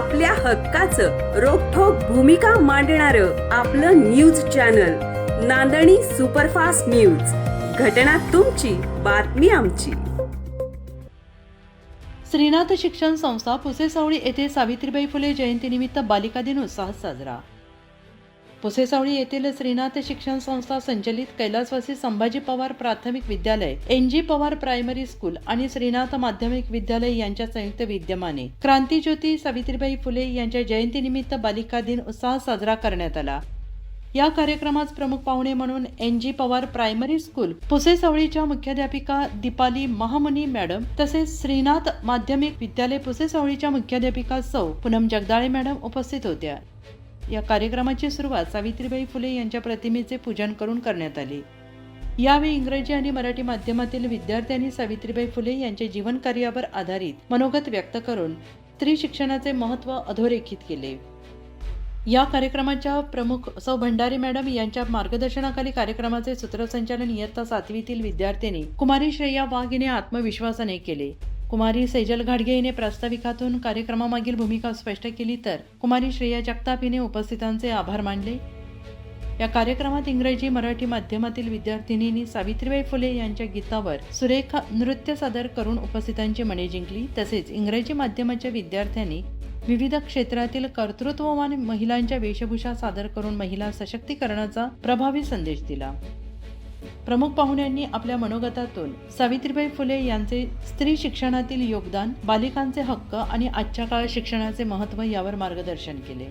आपल्या हक्काचं रोखठोक भूमिका मांडणारं आपलं न्यूज चॅनल नांदणी सुपरफास्ट न्यूज. घटना तुमची, बातमी आमची. श्रीनाथ शिक्षण संस्था पुसेसावळी येथे सावित्रीबाई फुले जयंतीनिमित्त बालिका दिन उत्साहात साजरा. पुसेसावळी येथील श्रीनाथ शिक्षण संस्था संचलित कैलासवासी संभाजी पवार प्राथमिक विद्यालय, NG पवार प्रायमरी स्कूल आणि श्रीनाथ माध्यमिक विद्यालय यांच्या संयुक्त विद्यमाने क्रांतीज्योती सावित्रीबाई फुले यांच्या जयंतीनिमित्त बालिका दिन उत्साहात साजरा करण्यात आला. या कार्यक्रमात प्रमुख पाहुणे म्हणून NG पवार प्रायमरी स्कूल पुसेसावळीच्या मुख्याध्यापिका दीपाली महामुनी मॅडम तसेच श्रीनाथ माध्यमिक विद्यालय पुसेसावळीच्या मुख्याध्यापिका सौ पूनम जगदाळे मॅडम उपस्थित होत्या. या कार्यक्रमाची सुरुवात सावित्रीबाई फुले यांच्या प्रतिमेचे पूजन करून करण्यात आली. यावेळी इंग्रजी आणि मराठी माध्यमातील विद्यार्थ्यांनी सावित्रीबाई फुले यांच्या जीवन कार्यावर आधारित मनोगत व्यक्त करून स्त्री शिक्षणाचे महत्त्व अधोरेखित केले. या कार्यक्रमाच्या प्रमुख सौ भंडारी मॅडम यांच्या मार्गदर्शनाखाली कार्यक्रमाचे सूत्रसंचालन इयत्ता 7वीतील विद्यार्थिनी कुमारी श्रेया वाघ हिने आत्मविश्वासाने केले. कुमारी सेजल घाडगे हिने प्रास्ताविकातून कार्यक्रमामागील भूमिका स्पष्ट केली तर कुमारी श्रेया जगताप हिने उपस्थितांचे आभार मानले. या कार्यक्रमात इंग्रजी मराठी माध्यमातील विद्यार्थिनींनी सावित्रीबाई फुले यांच्या गीतावर सुरेख नृत्य सादर करून उपस्थितांची मने जिंकली. तसेच इंग्रजी माध्यमाच्या विद्यार्थ्यांनी विविध क्षेत्रातील कर्तृत्ववान महिलांच्या वेशभूषा सादर करून महिला सशक्तीकरणाचा प्रभावी संदेश दिला. प्रमुख पाहुण्यांनी आपल्या मनोगतातून सावित्रीबाई फुले यांचे स्त्री शिक्षणातील योगदान, बालिकांचे हक्क आणि आजच्या काळात शिक्षणाचे महत्त्व यावर मार्गदर्शन केले.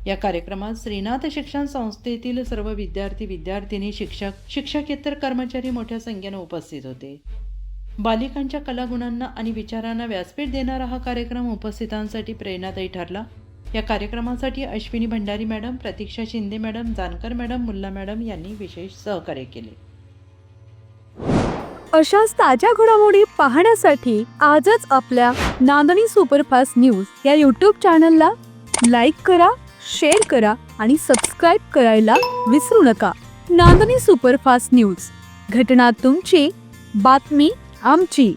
या कार्यक्रमात श्रीनाथ शिक्षण संस्थेतील सर्व विद्यार्थी, विद्यार्थिनी, शिक्षक, शिक्षकेतर कर्मचारी मोठ्या संख्येने उपस्थित होते. बालिकांच्या कलागुणांना आणि विचारांना व्यासपीठ देणारा हा कार्यक्रम उपस्थितांसाठी प्रेरणादायी ठरला. या कार्यक्रमासाठी Ashwini Bhandari madam, Pratiksha Shinde madam, Jankar madam, Mulla madam यांनी विशेष सहकार्य केले. अशाच ताज्या घडामोडी पाहण्यासाठी आजच आपल्या नांदणी सुपरफास्ट न्यूज या यूट्यूब चॅनलला लाईक करा, शेअर करा आणि सबस्क्राईब करायला विसरू नका. नांदणी सुपरफास्ट न्यूज, घटना तुमची, बातमी आमची.